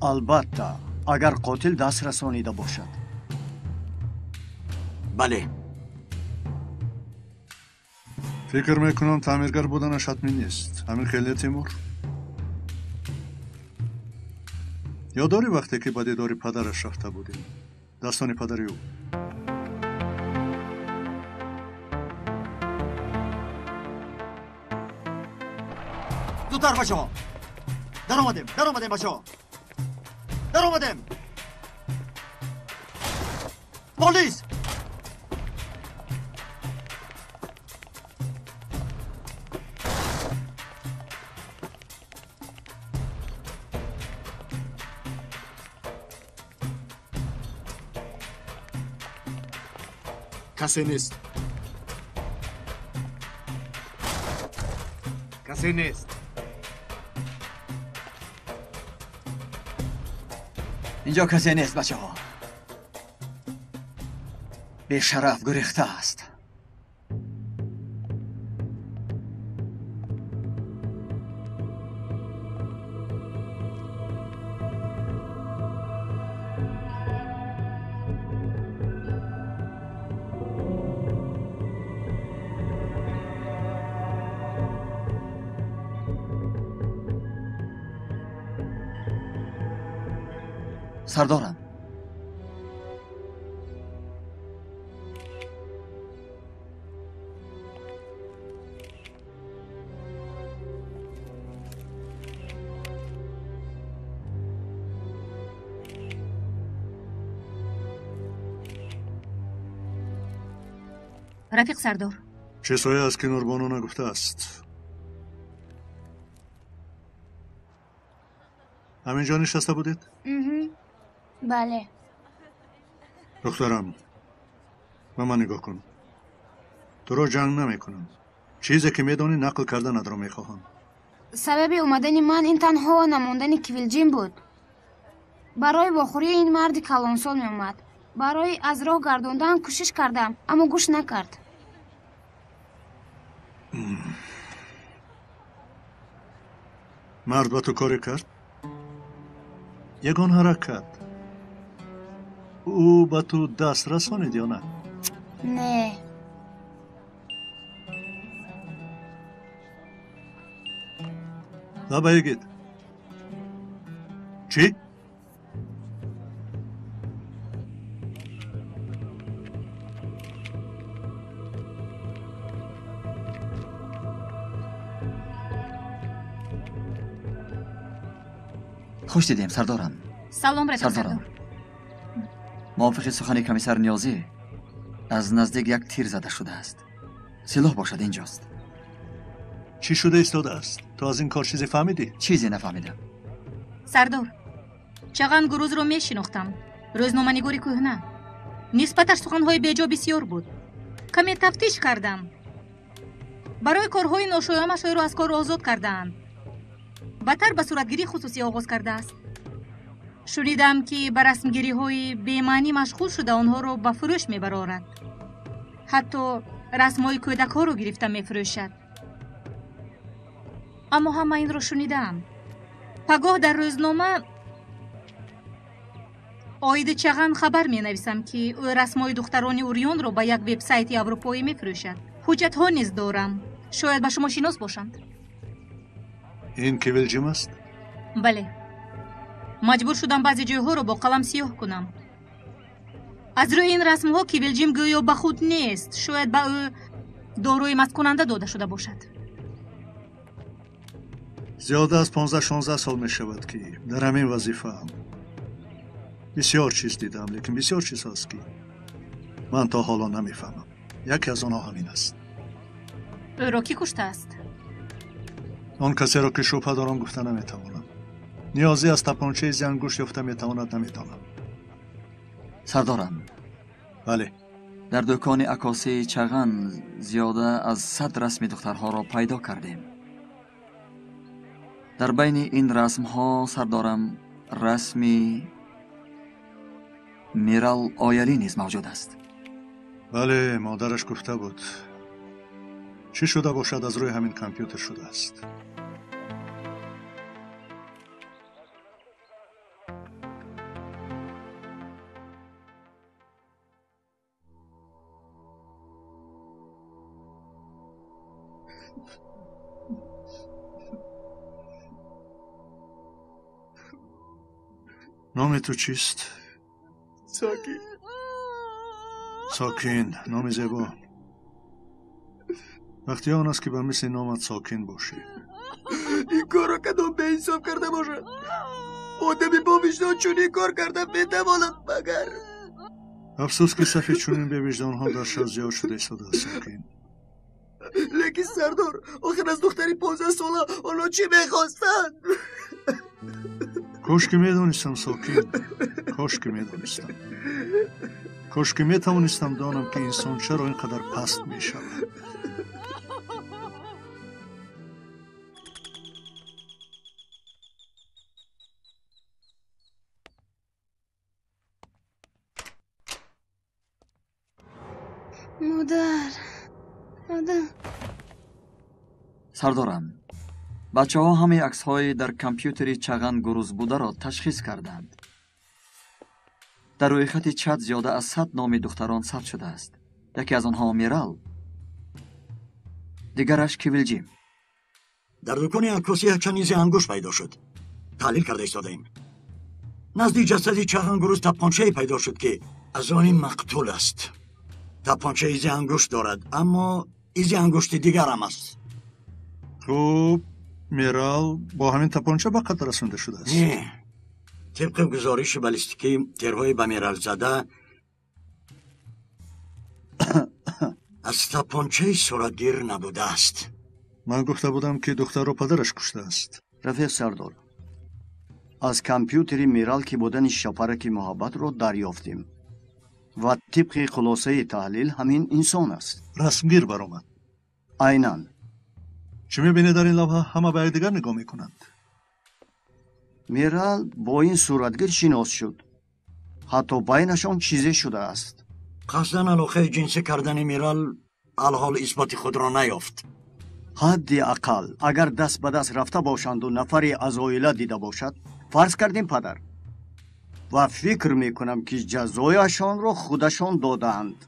البته اگر قاتل دست رسانیده باشد. بله. فکر میکنم تعمیرگر بودنش حتمی نیست. همین خیلی تیمور. یاداری وقتی که به دیدار پدرش رفته بودیم. داستان پدری او. زودتر بچه ها. در آمدیم بچه ها. در آمدیم. پلیس. کسی نیست. کسی نیست. اینجا کسی نیست بچه ها. به شرف گریخته است. سردارم، رفیق سردار، چیزهایی است که نوربانو نگفته است. همینجا نشسته بودید؟ بله. دخترم به من نگاه کن. تو رو جنگ نمی کنم. چیزی که میدانی نقل کردن را میخواهم. سبب اومدن من این تنها نموندن کیولجیم بود. برای بخوری این مرد کلانسال می اومد. برای از راه گردوندن کوشش کردم اما گوش نکرد. مرد با تو کاری کرد؟ یگان حرکت. او با تو دست رسانید یا نه؟ نه. دا بگید. چی؟ خوش دیدیم سردارم. سلام رفیق سردارم. سردار. موافق سخن کمیسر نیازی از نزدیک یک تیر زده شده است. سلاح باشد اینجاست. چی شده ایستاده است؟ تو از این کار چیزی فهمیدی؟ چیزی نفهمیدم. سردار، چغان گروز رو میشناختم. روزنامه‌نگاری کهنه. نسبتش سخنهای بیجا بسیار بود. کمی تفتیش کردم. برای کارهای ناشایانش او را از کار آزاد کردند. بدتر به صورتگیری خصوصی آغاز کرده است. شنیدم که به رسمگیری‌های بی‌معنی مشغول شده آنها را به فروش می‌برارد. حتی رسم‌های کودک‌ها را گرفته می‌فروشد. اما همه این را شنیدم. پگاه در روزنامه آید چغان خبر می‌نویسم که او رسم‌های دختران اوریون را به یک وبسایت اروپایی می‌فروشد. حجت‌ها نیز دارم. شاید به شما شناس باشند. این کیولجیم است؟ بله. مجبور شدم بعضی جایها رو با قلم سیاه کنم. از روی این رسم‌ها کیولجیم گویا به خود نیست. شاید به او داروی مست کننده داده شده باشد. زیاده از 15-16 سال می شود که در همین وظیفه هم بسیار چیز دیدم، لیکن بسیار چیز هست که من تا حالا نمیفهمم. یکی از آنها همین است. او را کی کشته است؟ آن کسی را که شبهه دارم گفته نمیتوانم. نیازی از تپانچه زنگوش یافته میتواند نمیتوانم. سردارم. بله. در دکان عکاسی چغان زیاده از 100 رسم دخترها را پیدا کردیم. در بین این رسم‌ها سردارم رسمی میرال آیلی نیز موجود است. بله، مادرش گفته بود. چی شده باشد از روی همین کامپیوتر شده است. نام تو چیست؟ ساکین. ساکین، نام زیبا. وقتی آن است که به مثل نامت ساکین باشی. این کار را کدام به حساب کرده باشد؟ آدمی با وجدان چون کار کرده بتواند مگر؟ افسوس که سفید چونین به وجدانها در شر زیاد شده ایستاده است ساکین. لیکن سردار، آخر از دختری 15 ساله آنها چی میخواستند؟ کاش که میدونستم ساکین، کاش که میدونستم، کاش که میتوانستم دانم که انسان چرا اینقدر پست میشود. مادر سردارم، بچه ها همه عکس های در کامپیوتری چغن گروز بوده را تشخیص کردند. در روی خط چت زیاده از 100 نام دختران ثبت شده است. یکی از آنها میرال، دیگرش کیویلجیم. در دکان عکاسی یک چنیز انگشت پیدا شد. تحلیل کرده ایستادیم. نزدیک جسد چغن گروز تپانچه‌ای پیدا شد که از آن مقتول است. تپانچه ایزی انگشت دارد، اما ایزی انگشت دیگر هم است. خب میرال با همین تپانچه به قتل رسونده شده است؟ نه، طبق گزارش بالیستیکی تیرهای به میرال زده از تپانچه صورتگیر نبوده است. من گفته بودم که دختر رو پدرش کشته است. رفیق سردار، از کامپیوتری میرال که بودن شپرک محبت رو دریافتیم و طبق خلاصه تحلیل همین انسان است. رسمگیر برآمد. عیناً. چی میبینی در این لوحه؟ همه به یکدیگر نگاه میکنند. میرال با این صورتگیر شناس شد. حتی بینشان چیزی شده است. قصداً علاقه جنسی کردن میرال الحال اثبات خود را نیافت. حد اقل اگر دست به دست رفته باشند و نفری از عائله دیده باشد، فرض کردیم پدر، و فکر میکنم که جزایشان را خودشان دادند.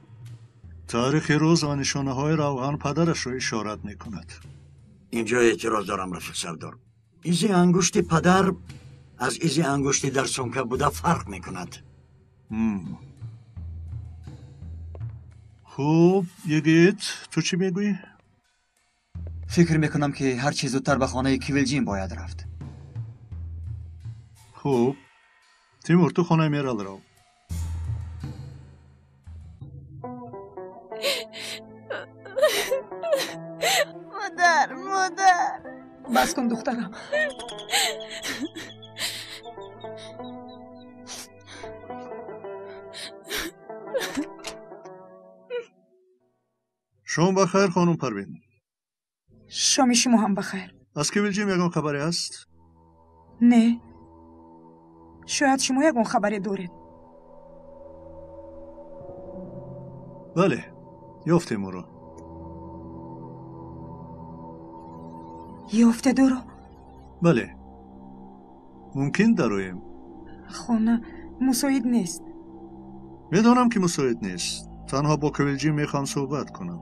تاریخ روز و نشانه های روغن پدرش را اشارت میکند. اینجا اعتراض دارم رفیق سردار. ایزی انگشت پدر از ایزی انگشتی در سمکه بوده فرق میکند. خوب یگیت، تو چی میگویی؟ فکر میکنم که هر چیز زودتر به خانه کیویلجیم باید رفت. خوب تیمور، تو خانه میرال رو. مادر بس کن دخترم. شما بخیر خانم پروین. شامی شما هم بخیر. از کیویلجیم یگان خبری است؟ نه، شاید شما یگان خبری دارید. بله، یافتیم او را. یافته دو را؟ بله، ممکن درویم. خانه مساعد نیست. میدانم که مساعد نیست. تنها با کیویلجیم میخوام صحبت کنم.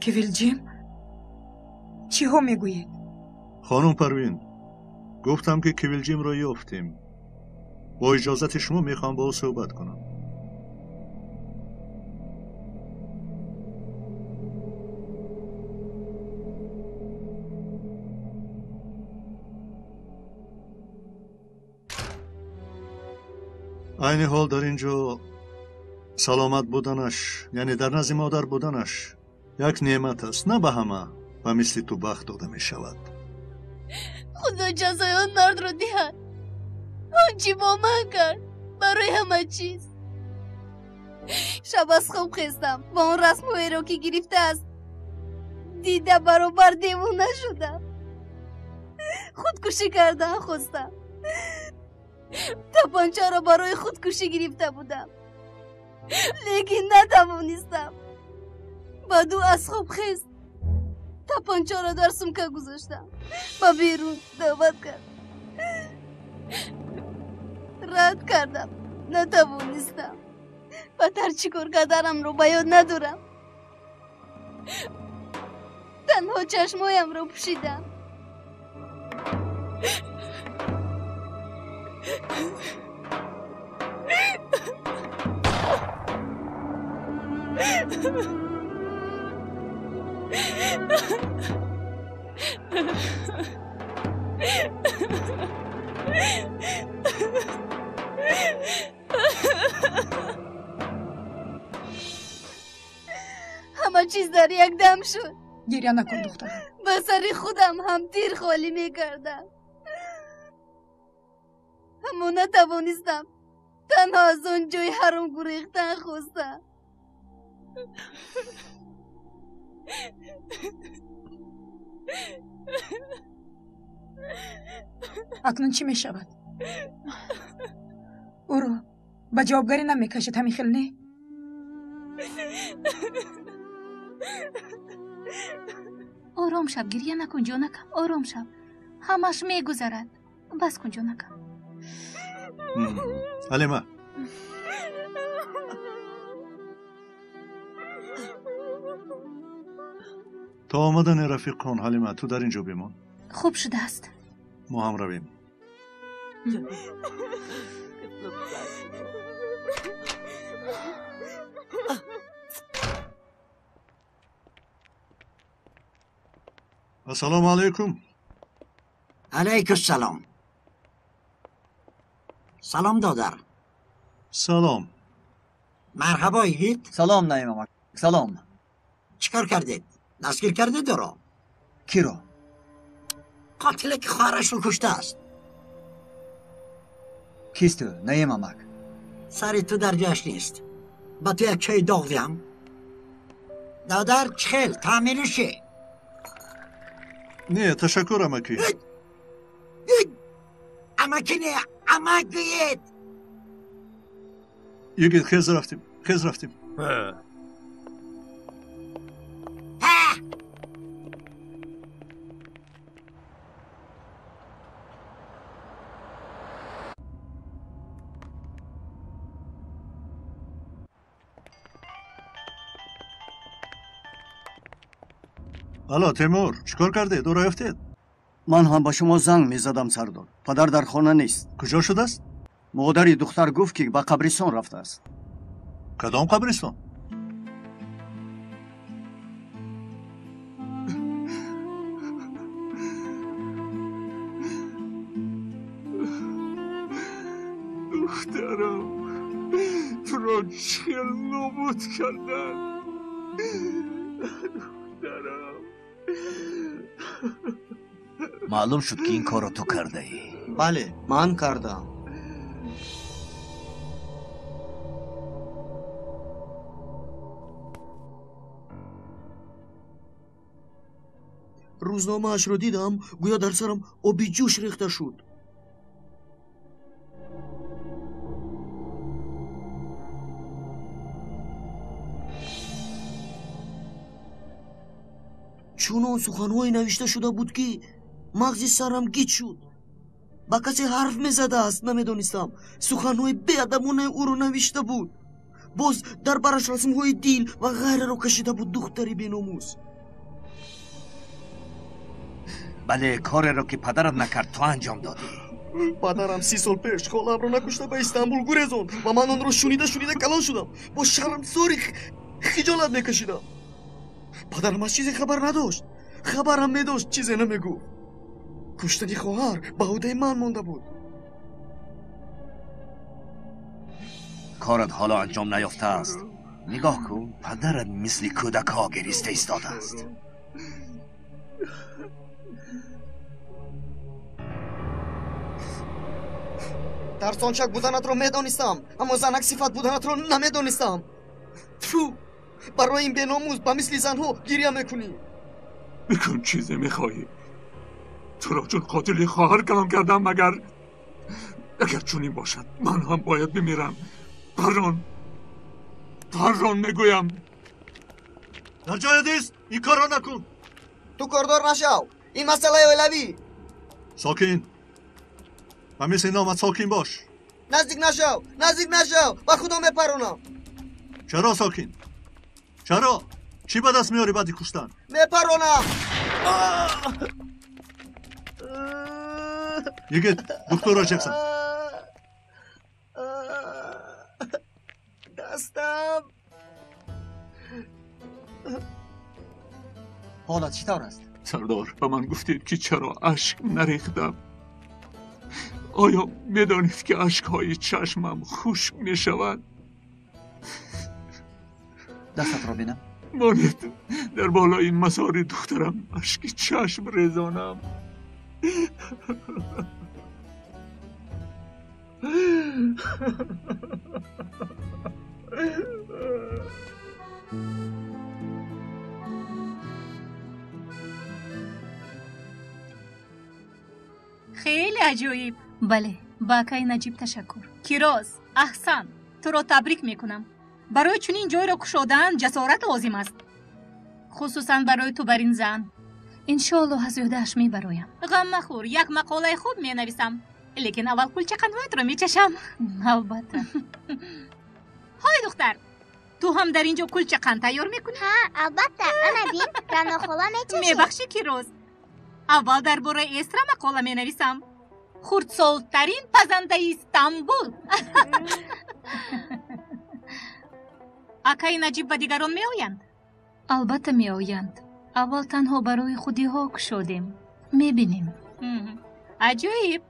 کیویلجیم؟ چی ها میگویید؟ خانم پروین، گفتم که کیویلجیم را یافتیم. با اجازت شما میخوام با او صحبت کنم. عین حال در اینجا سلامت بودنش، یعنی در نزد مادر بودنش یک نعمت است. نه به همه و مثل تو بخت داده می شود. خدا جزای آن مرد رو دهد. آنچی با من کرد برای همه چیز. شب از خواب خستم با اون رسم و ایرو که گرفته است دیده برابر دیوونه شدم. خودکشی کردن خواستم. تپانچه را برای خودکشی گرفته بودم، لیکن نتوانستم. بعدو از خواب خست تپانچه را در سمکه گذاشتم و بیرون دعوت کرد. رد کردم، نتوانستم. بدتر چیکار کردنم رو به یاد ندارم. تنها چشمایم رو پوشیدم. همه چیز در یک دم شد. گریه نکن دخترم. به سر خودم هم تیر خالی میکردم. اما نتوانستم. تنها از آن جای حرام گریختن خواستم. اکنون چی می شود؟ او رو به جوابگاری نمی کشد همین خیل نه؟ آرام شب، گریه نکن جانکم. آرام شب، همش می گذرد. بس کن جانکم. حلیمه تا آمدن رفیق کن. حلیمه تو در اینجا بمان. خوب شده است. ما هم رویم. السلام علیکم. علیکم السلام. سلام دادر. سلام. مرحبا ایگید. سلام نعیم امک. سلام. چیکار کردید؟ دستگیر کردید رو؟ کی رو؟ قاتل که خواهرش رو کشته است. کیست تو نعیم امک؟ سری تو در جاش نیست. با تو یک چای داغ دیم. دادر چخیل تعمیرشی. نه تشکر امکی. امکی نه امک بید. یکی خیز رفتیم. الو تیمور چیکار کرده؟ دو رفتید؟ من هم با شما زنگ میزدم سردار. پدر در خانه نیست. کجا شده است؟ مادری دختر گفت که به قبرستان رفته است. کدام قبرستان؟ دخترم تو را چه نابود کردن. دخترم معلوم شد که این کار رو تو کرده ای. بله من کردم. روزنامه اش رو دیدم گویا در سرم آبی جوش ریخته شد. چون سخنهایی نوشته شده بود که مغز سرم گیج شد. با کسی حرف میزده است نمیدانستم. سخنهای بیادبانه او رو نوشته بود. باز در برش رسمهای دیل و غیره رو کشیده بود. دختری بیناموس. بله کار رو که پدرت نکرد تو انجام دادی. پدرم 30 سال پیش خالم رو نکشته به استانبول گریزون و من آن رو شنیده کلان شدم. با شرم سوری خجالت میکشیدم. پدرم از چیزی خبر نداشت. خبرم میداشت چیزی نمیگو. کشتنی خواهر به عهده من مانده بود. کارت حالا انجام نیافته است. نگاه کن پدرت مثل کودک ها گریسته ایستاده است. ترسانچک بودنت رو میدانستم اما زنک صفت بودنت رو نمیدانستم. تو برای این بیناموز با مثل زنها گریه میکنی. بکن چیزی میخواهی. تو را چون قاتل خواهر کلام کردم مگر چون این باشد من هم باید بمیرم. پران میگویم در جای دیست این کار را نکن. تو کاردار نشو. این مسئله اولوی. ساکین و مثل نامت ساکین باش. نزدیک نشو با خدا میپرونم. چرا ساکین؟ چرا؟ چی به دست میاری بعدی کشتن؟ میپرونم. یگید دکتر را چکسن. دستم. حالت چطور است؟ سردار به من گفتید که چرا اشک نریختم. آیا میدانید که اشکهای چشمم خشک میشود؟ دستت را بینم. مانید در بالای مزار دخترم اشک چشم ریزانم. خیلی عجیب. بله، با آقای نجیب تشکر. کیروز، احسن. تو را تبریک میکنم. برای چنین جای را کشودن جسارت لازم است. خصوصا برای تو بر این زن. انشالله از یادش میبرایم. غم مخور، یک مقاله خوب می نویسم. لیکن اول کلچه قنوات را میچشم. البته. های دختر، تو هم در اینجا کلچه قند تیار میکنی؟ ها، البته. انا بین رانا خولا میچشم. میبخشی کیروز. اول درباره استرا مقاله می نویسم. خردسالترین پزنده استانبول. آقای نجیب و دیگران می آیند؟ البته می آیند. اول تنها برای خودی ها کشودیم. می بینیم. عجیب.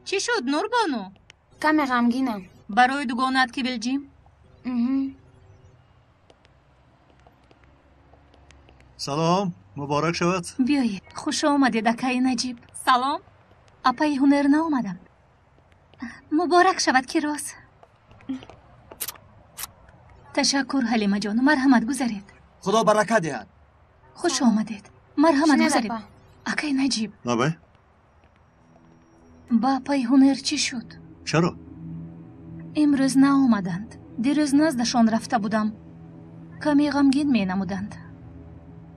چی شد نوربانو؟ کمی غمگینم. برای دوگانت که بلجیم؟ سلام، مبارک شود. بیایید. خوش آمدید آقای نجیب. سلام. اپای هنر نآمدند. مبارک شود کیروز. تشکر حلیمه جان. مرحمت گذارید. خدا برکت دهد. خوش آمدید. مرحمت گذارید. آقای نجیب. نبای؟ با اپای هنر چی شد؟ چرا؟ امروز نآمدند. دیروز نزدشان رفته بودم. کمی غمگین می نمودند.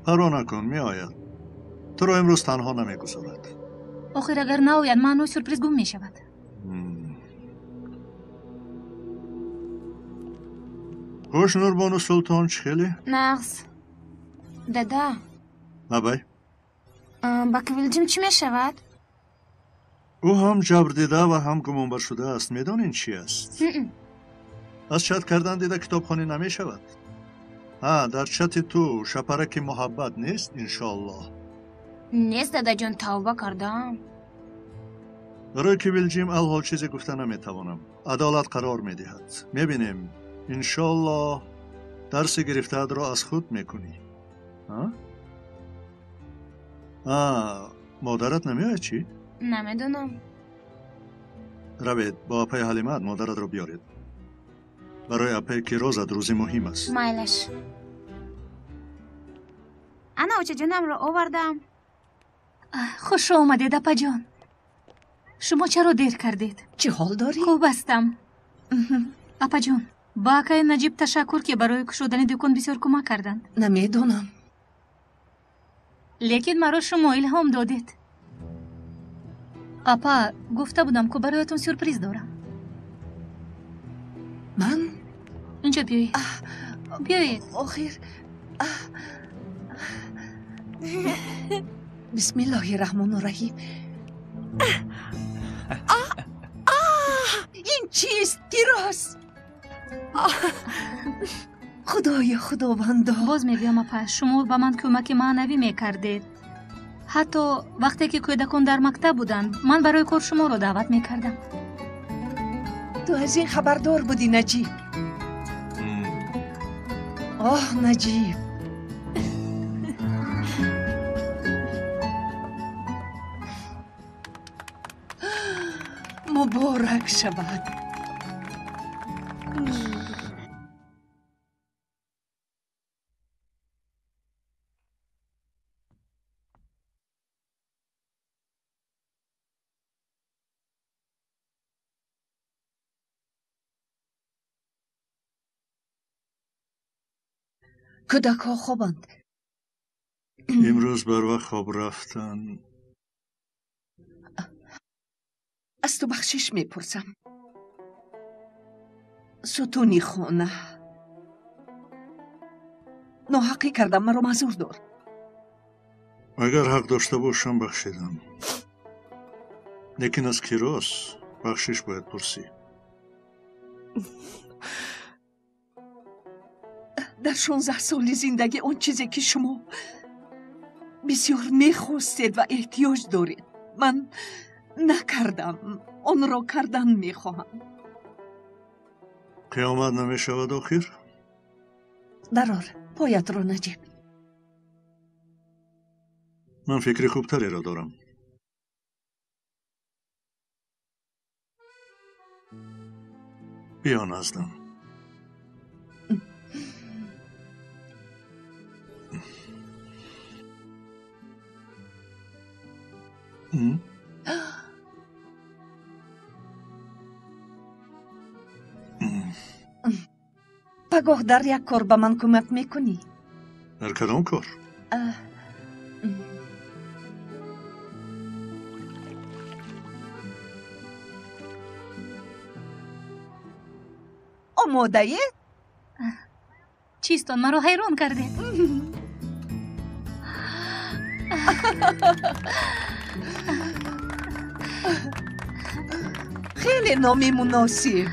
پروا نکن، می آید. تو را امروز تنها نمی گذارد. آخر اگر نآید معنی سورپریز گم می شود. خوش نوربانو سلطان چخیلی؟ نقص دادا. نبای؟ با کویلجیم چی می شود؟ او هم جبر دیده و هم گمانبر شده است. میدانین چی است؟ از چت کردن دیده کتابخوانی نمی شود. در چت تو شپرک محبت نیست انشالله. نیست دادا جان، توبه کردم. برای کویلجیم الحال چیزی گفته نمیتوانم. عدالت قرار میدهد. میبینیم انشالله درس گرفته‌ات را از خود میکنی. مادرت نمیاد چی؟ نمیدونم. روید با اپای حلیمت مادرت را بیارید. برای اپای کیروزت روزی مهم است. مایلش. انا اوچه جانم را آوردم. خوش آمدید اپا جان. شما چرا دیر کردید؟ چه حال داری؟ خوب هستم. اپا جان، با آقای نجیب تشکر که برای کشودن دکان بسیار کمک کردند. نمیدونم. لیکن مرا شما الهام دادید. اپا گفته بودم که برایتون سورپریز دارم. من؟ اینجا بیایید. بیایید. آخر بسم الله الرحمن الرحیم. این چیست کیروز؟ خدایا خداوندا. باز میگم اپا، شما به من کمک معنوی میکردید. حتی وقتی که کودکان در مکتب بودند من برای کار شما را دعوت میکردم. تو از این خبردار بودی نجیب؟ نجیب. مبارک شود. کودک ها خوابند. امروز بر وقت خواب رفتن. از تو بخشش میپرسم. ستونی خانه ناحقی کردم، مرا معذور دار. اگر حق داشته باشم بخشیدم، لیکن از کیروز بخشش باید پرسی. در 16 سال زندگی اون چیزی که شما بسیار میخواستید و احتیاج دارید من نکردم، آن را کردن میخواهم. قیامت نمیشود آخر؟ درار پایت را نجیب. من فکر خوبتری را دارم. بیا نازلم. پگاه در یک کار به من کمک میکنی؟ در کدام کار؟ آماده ای؟ چیستان مرا حیران کرده. خیلی نامی مناسب.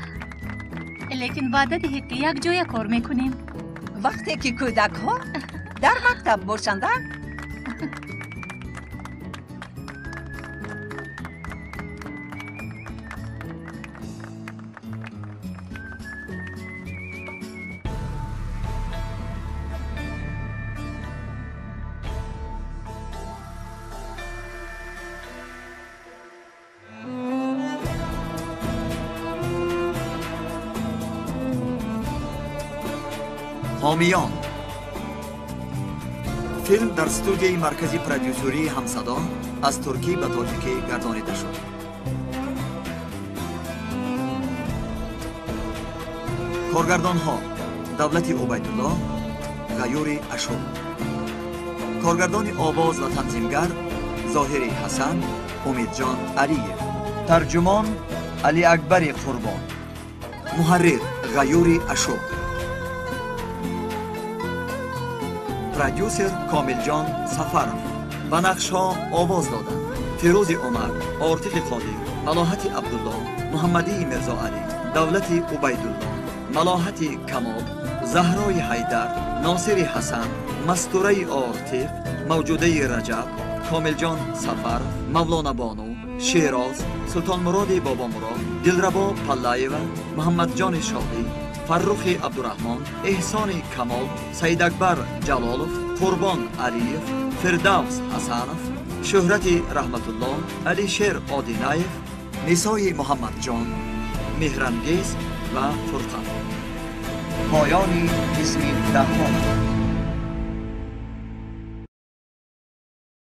لیکن وعده دهید که یک جای کار میکنیم. وقتی که کودک ها در مکتب باشند. حامیان فیلم در استودیوی مرکزی پرودیوسری همصدا از ترکی به تاجیکی گردانیده شد. کارگردان ها دولتی عبیدالله، غیور اشور. کارگردان آواز و تنظیمگر ظاهری حسن، امیدجان علیف. ترجمان علی اکبر قربان. محرر غیور اشور. پرودیوسر کامل جان سفرم. و نقش ها آواز دادن فیروز عمر، آرتیق قادر، ملاحت عبدالله، محمدی مرزا علی، دولت عبیدالله، ملاحت کمال، زهرای حیدر، ناصر حسن، مستوره آرتیق، موجوده رجب، کامل جان سفر، مولانا بانو، شیراز، سلطان مراد بابا مراد، دلربا پلایو، محمد جان شادی، فرخ عبدالرحمن، احسان کمال، سید اکبر جلالов، قربان علیف، فردوس حسنов، شهرت رحمت الله، علی شیر آدینایف، نسای محمد جان، مهرانگیز و فرقان. پایان قسم دهم.